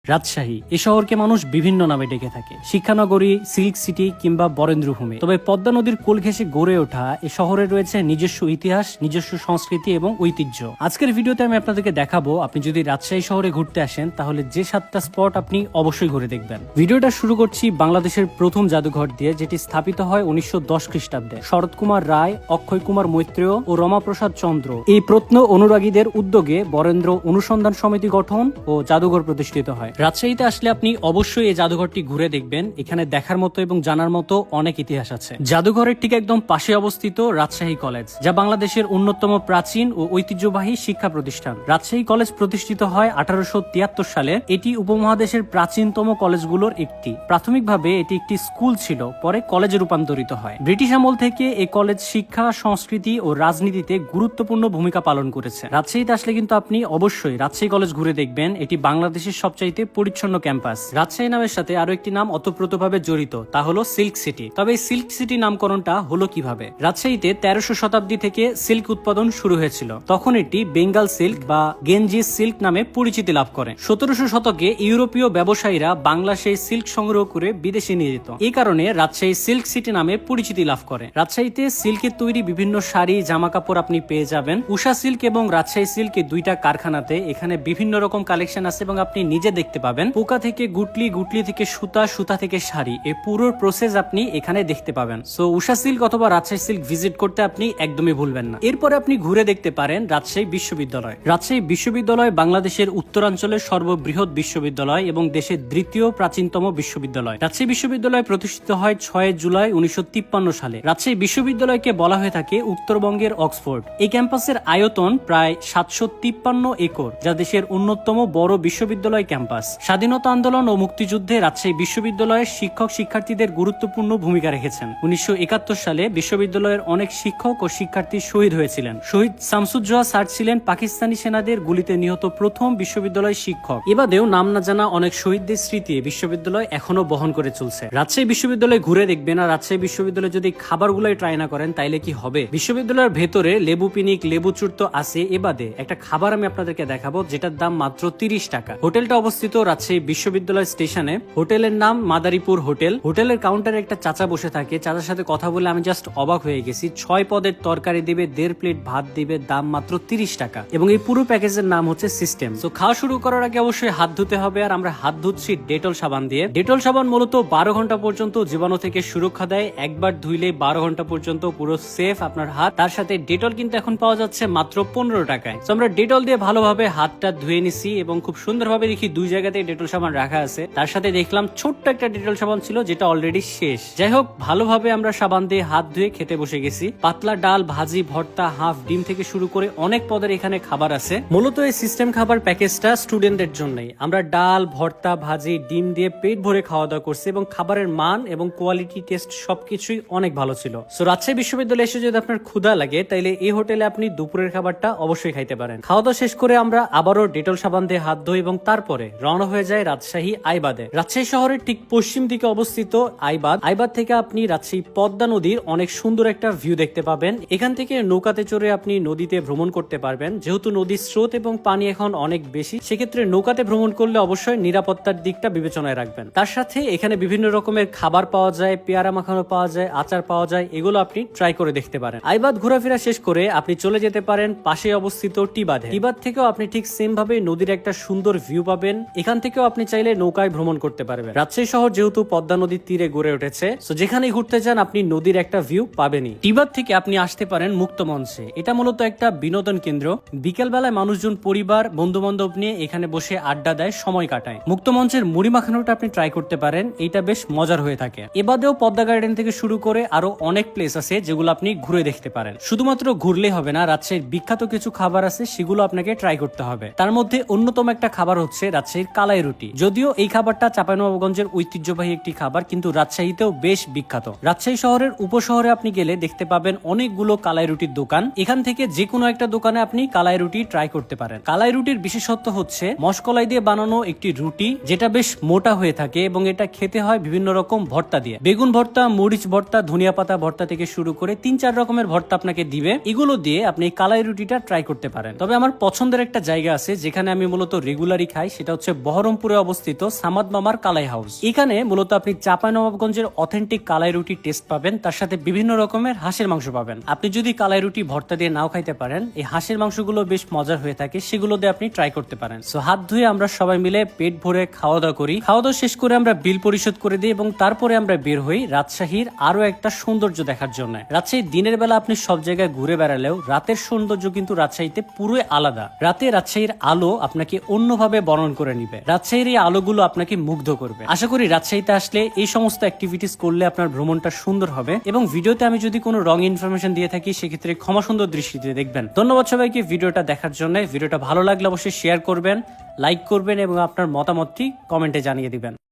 রাজশাহী এ শহরকে মানুষ বিভিন্ন নামে ডেকে থাকে, শিক্ষানগরী, সিল্ক সিটি কিংবা বরেন্দ্রভূমি। তবে পদ্মা নদীর কোল ঘেঁষে গড়ে ওঠা এ শহরে রয়েছে নিজস্ব ইতিহাস, নিজস্ব সংস্কৃতি এবং ঐতিহ্য। আজকের ভিডিওতে আমি আপনাদেরকে দেখাবো, আপনি যদি রাজশাহী শহরে ঘুরতে আসেন তাহলে যে 7টা স্পট আপনি অবশ্যই ঘুরে দেখবেন। ভিডিওটা শুরু করছি বাংলাদেশের প্রথম জাদুঘর দিয়ে, যেটি স্থাপিত হয় 1910 খ্রিস্টাব্দে। শরৎ কুমার রায়, অক্ষয় কুমার মৈত্রেয় ও রমাপ্রসাদ চন্দ্র এই প্রত্ন অনুরাগীদের উদ্যোগে বরেন্দ্র অনুসন্ধান সমিতি গঠন ও জাদুঘর প্রতিষ্ঠিত হয়। রাজশাহীতে আসলে আপনি অবশ্যই এই জাদুঘরটি ঘুরে দেখবেন। এখানে দেখার মতো এবং জানার মতো অনেক ইতিহাস আছে। জাদুঘরের ঠিক একদম পাশে অবস্থিত রাজশাহী কলেজ, যা বাংলাদেশের অন্যতম প্রাচীন ও ঐতিহ্যবাহী শিক্ষা প্রতিষ্ঠান। রাজশাহী কলেজ প্রতিষ্ঠিত হয় 1873 সালে। এটি উপমহাদেশের প্রাচীনতম কলেজগুলোর একটি। প্রাথমিকভাবে এটি একটি স্কুল ছিল, পরে কলেজে রূপান্তরিত হয়। ব্রিটিশ আমল থেকে এই কলেজ শিক্ষা, সংস্কৃতি ও রাজনীতিতে গুরুত্বপূর্ণ ভূমিকা পালন করেছে। রাজশাহীতে আসলে কিন্তু আপনি অবশ্যই রাজশাহী কলেজ ঘুরে দেখবেন। এটি বাংলাদেশের সবচাইতে পরিচ্ছন্ন ক্যাম্পাস। রাজশাহী নামের সাথে আরো একটি নাম অতপ্রতভাবে জড়িত, তা হলো সিল্ক সিটি। তবে এই সিল্ক সিটি নামকরণটা হলো কিভাবে? রাজশাহীতে 1300 শতাব্দী থেকে সিল্ক উৎপাদন শুরু হয়েছিল। তখন এটি বেঙ্গল সিল্ক বা গেঞ্জিস সিল্ক নামে পরিচিতি লাভ করে। 1700 শতকে ইউরোপীয় ব্যবসায়ীরা বাংলা সেই সিল্ক সংগ্রহ করে বিদেশে নিয়ে যেত। এই কারণে রাজশাহী সিল্ক সিটি নামে পরিচিতি লাভ করে। রাজশাহীতে সিল্কের তৈরি বিভিন্ন শাড়ি, জামা কাপড় আপনি পেয়ে যাবেন। উষা সিল্ক এবং রাজশাহী সিল্ক এই দুইটা কারখানাতে এখানে বিভিন্ন রকম কালেকশন আছে এবং আপনি নিজে দেখতে পাবেন। পোকা থেকে গুটলি, গুটলি থেকে সুতা, সুতা থেকে শাড়ি, এই পুরো প্রসেস আপনি এখানে দেখতে পাবেন। সো উষা সিল্ক অথবা রাজশাহী সিল্ক ভিজিট করতে আপনি একদমই ভুলবেন না। এরপরে আপনি ঘুরে দেখতে পারেন রাজশাহী বিশ্ববিদ্যালয়। রাজশাহী বিশ্ববিদ্যালয় বাংলাদেশের উত্তরাঞ্চলের সর্ববৃহৎ বিশ্ববিদ্যালয় এবং দেশের দ্বিতীয় প্রাচীনতম বিশ্ববিদ্যালয়। রাজশাহী বিশ্ববিদ্যালয় প্রতিষ্ঠিত হয় 6 জুলাই 1953 সালে। রাজশাহী বিশ্ববিদ্যালয়কে বলা হয়ে থাকে উত্তরবঙ্গের অক্সফোর্ড। এই ক্যাম্পাসের আয়তন প্রায় 753 একর, যা দেশের অন্যতম বড় বিশ্ববিদ্যালয় ক্যাম্পাস। স্বাধীনতা আন্দোলন ও মুক্তিযুদ্ধে রাজশাহী বিশ্ববিদ্যালয়ের শিক্ষক শিক্ষার্থীদের গুরুত্বপূর্ণ ভূমিকা রেখেছেন। 1971 সালে বিশ্ববিদ্যালয়ের অনেক শিক্ষক ও শিক্ষার্থী শহীদ হয়েছিলেন। শহীদ শামসুজ্জোহা স্যার ছিলেন পাকিস্তানি সেনাদের গুলিতে নিহত প্রথম বিশ্ববিদ্যালয় শিক্ষক। এবাদেও নাম না জানা অনেক শহীদদের স্মৃতি বিশ্ববিদ্যালয় এখনো বহন করে চলছে। রাজশাহী বিশ্ববিদ্যালয় ঘুরে দেখবেন। আর রাজশাহী বিশ্ববিদ্যালয়ে যদি খাবারগুলোই ট্রাই না করেন তাইলে কি হবে? বিশ্ববিদ্যালয়ের ভেতরে লেবু পিনিক, লেবু চুর তো আছে, এবাদে একটা খাবার আমি আপনাদেরকে দেখাবো যেটার দাম মাত্র 30 টাকা। হোটেলটা অবস্থিত রাজশাহী বিশ্ববিদ্যালয় স্টেশনে। হোটেলের নাম মাদারীপুর হোটেল। হোটেলের কাউন্টারে একটা চাচা বসে থাকে। চাচার সাথে কথা বলে আমি জাস্ট অবাক হয়ে গেছি। 6 পদের তরকারি দিবে, 1.5 প্লেট ভাত দিবে, দাম মাত্র 30 টাকা। এবং এই পুরো প্যাকেজের নাম হচ্ছে সিস্টেম। তো খাওয়া শুরু করার আগে অবশ্যই হাত ধুতে হবে। আর আমরা হাত ধুচ্ছি ডেটল সাবান দিয়ে। ডেটল সাবান মূলত 12 ঘন্টা পর্যন্ত জীবাণু থেকে সুরক্ষা দেয়। একবার ধুইলে 12 ঘন্টা পর্যন্ত পুরো সেফ আপনার হাত। তার সাথে ডেটল কিন্তু এখন পাওয়া যাচ্ছে মাত্র 15 টাকায়। তো আমরা ডেটল দিয়ে ভালোভাবে হাতটা ধুয়ে নিছি এবং খুব সুন্দরভাবে দেখি 2 জায়গাতে ডেটল সাবান রাখা আছে। তার সাথে দেখলাম ছোট্ট একটা ডেটল সাবান ছিল যেটা অলরেডি শেষ। যাই হোক, ভালোভাবে আমরা সাবান দিয়ে হাত ধুয়ে খেতে বসে গেছি। পাতলা ডাল, ভাজি, ভর্তা, হাফ ডিম থেকে শুরু করে অনেক পদের এখানে খাবার আছে। মূলত এই সিস্টেম খাবার প্যাকেজটা স্টুডেন্টদের জন্যই। আমরা ডাল, ভর্তা, ভাজি, ডিম দিয়ে পেট ভরে খাওয়া দাওয়া করছি এবং খাবারের মান এবং কোয়ালিটি, টেস্ট সবকিছুই অনেক ভালো ছিল। সো রাজশাহী বিশ্ববিদ্যালয়ে এসে যদি আপনার ক্ষুধা লাগে তাইলে এই হোটেলে আপনি দুপুরের খাবারটা অবশ্যই খাইতে পারেন। খাওয়া দাওয়া শেষ করে আমরা আবারও ডেটল সাবান দিয়ে হাত ধুই এবং তারপরে রওনা হয়ে যায় রাজশাহী আইবাদে। রাজশাহী শহরের ঠিক পশ্চিম দিকে অবস্থিত আইবাদ। আইবাদ থেকে আপনি রাজশাহী পদ্মা নদীর অনেক সুন্দর একটা ভিউ দেখতে পাবেন। এখান থেকে নৌকাতে চড়ে আপনি নদীতে ভ্রমণ করতে পারবেন। যেহেতু নদীর স্রোত এবং পানি এখন অনেক বেশি, সেক্ষেত্রে নৌকাতে ভ্রমণ করলে অবশ্যই নিরাপত্তার দিকটা বিবেচনায় রাখবেন। তার সাথে এখানে বিভিন্ন রকমের খাবার পাওয়া যায়, পেয়ারা মাখানো পাওয়া যায়, আচার পাওয়া যায়, এগুলো আপনি ট্রাই করে দেখতে পারেন। আইবাদ ঘোরাফেরা শেষ করে আপনি চলে যেতে পারেন পাশে অবস্থিত টিবাদে। টিবাদ থেকেও আপনি ঠিক সেম ভাবে নদীর একটা সুন্দর ভিউ পাবেন। এখান থেকেও আপনি চাইলে নৌকায় ভ্রমণ করতে পারবেন। রাজশাহী শহর যেহেতু পদ্মা নদীর তীরে গড়ে উঠেছে, তো যেখানেই ঘুরতে যান আপনি নদীর একটা ভিউ পাবেনই। টিবাদ থেকে আপনি আসতে পারেন মুক্ত মঞ্চে। এটা মূলত একটা বিনোদন কেন্দ্র। বিকেল বেলায় মানুষজন পরিবার, বন্ধু বান্ধব নিয়ে এখানে বসে আড্ডা দেয়, সময় কাটায়। মুক্ত মঞ্চের মুড়ি মাখানোটা আপনি ট্রাই করতে পারেন, এটা বেশ মজার হয়ে থাকে। এবাদেও পদ্মা গার্ডেন থেকে শুরু করে আরো অনেক প্লেস আছে যেগুলো আপনি ঘুরে দেখতে পারেন। শুধুমাত্র ঘুরলেই হবে না, রাজশাহীর বিখ্যাত কিছু খাবার আছে সেগুলো আপনাকে ট্রাই করতে হবে। তার মধ্যে অন্যতম একটা খাবার হচ্ছে রাজশাহীর কালাই রুটি। যদিও এই খাবারটা চাঁপাইনবাবগঞ্জের ঐতিহ্যবাহী একটি খাবার, কিন্তু রাজশাহীতেও বেশ বিখ্যাত। রাজশাহী শহরের উপশহরে আপনি গেলে দেখতে পাবেন অনেকগুলো কালাই রুটির দোকান। এখান থেকে যে কোনো একটা দোকানে আপনি কালাই রুটি ট্রাই করতে পারেন। কালাই রুটির বিশেষত্ব হচ্ছে মশকলাই দিয়ে বানানো একটি রুটি, যেটা বেশ মোটা হয়ে থাকে এবং এটা খেতে হয় বিভিন্ন রকম ভর্তা দিয়ে। বেগুন ভর্তা, মরিচ ভর্তা, ধনিয়া পাতা ভর্তা থেকে শুরু করে 3-4 রকমের ভর্তা আপনাকে দিবে। এগুলো দিয়ে আপনি কালাই রুটিটা ট্রাই করতে পারেন। তবে আমার পছন্দের একটা জায়গা আছে যেখানে আমি মূলত রেগুলারই খাই, সেটা হচ্ছে বহরমপুরে অবস্থিত সামাদ মামার কালাই হাউস। এখানে মূলত আপনি চাঁপাইনবাবগঞ্জের অথেন্টিক কালাই রুটি টেস্ট পাবেন, তার সাথে বিভিন্ন রকমের হাঁসের মাংস পাবেন। আপনি যদি কালাই রুটি ভর্তা দিয়ে নাও খাইতে পারেন, এই হাঁসের মাংসগুলো বেশ মজার হয়ে থাকে, সেগুলো দিয়ে আপনি ট্রাই করতে পারেন। সো হাত ধুয়ে আমরা সবাই মিলে পেট ভরে খাওয়া দাওয়া করি। খাওয়া দাওয়া শেষ করে আমরা বিল পরিশোধ করে দিই এবং তারপরে আমরা বের হই রাজশাহীর আরো একটা সৌন্দর্য দেখার জন্য। রাজশাহী দিনের বেলা আপনি সব জায়গায় ঘুরে বেড়ালেও রাতের সৌন্দর্য কিন্তু রাজশাহীতে পুরোই আলাদা। রাতে রাজশাহীর আলো আপনাকে অন্যভাবে বর্ণন করে নিবে। রাজশাহীর এই আলোগুলো আপনাকে মুগ্ধ করবে। আশা করি রাজশাহীতে আসলে এই সমস্ত অ্যাক্টিভিটিস করলে আপনার ভ্রমণটা সুন্দর হবে। এবং ভিডিওতে আমি যদি কোনো রং ইনফরমেশন দিয়ে থাকি সেক্ষেত্রে ক্ষমা সুন্দর দৃষ্টিতে দেখবেন। ধন্যবাদ সবাইকে ভিডিওটা দেখার জন্য। ভিডিওটা ভালো লাগলে অবশ্যই শেয়ার করবেন, লাইক করবেন এবং আপনার মতামতটি কমেন্টে জানিয়ে দিবেন।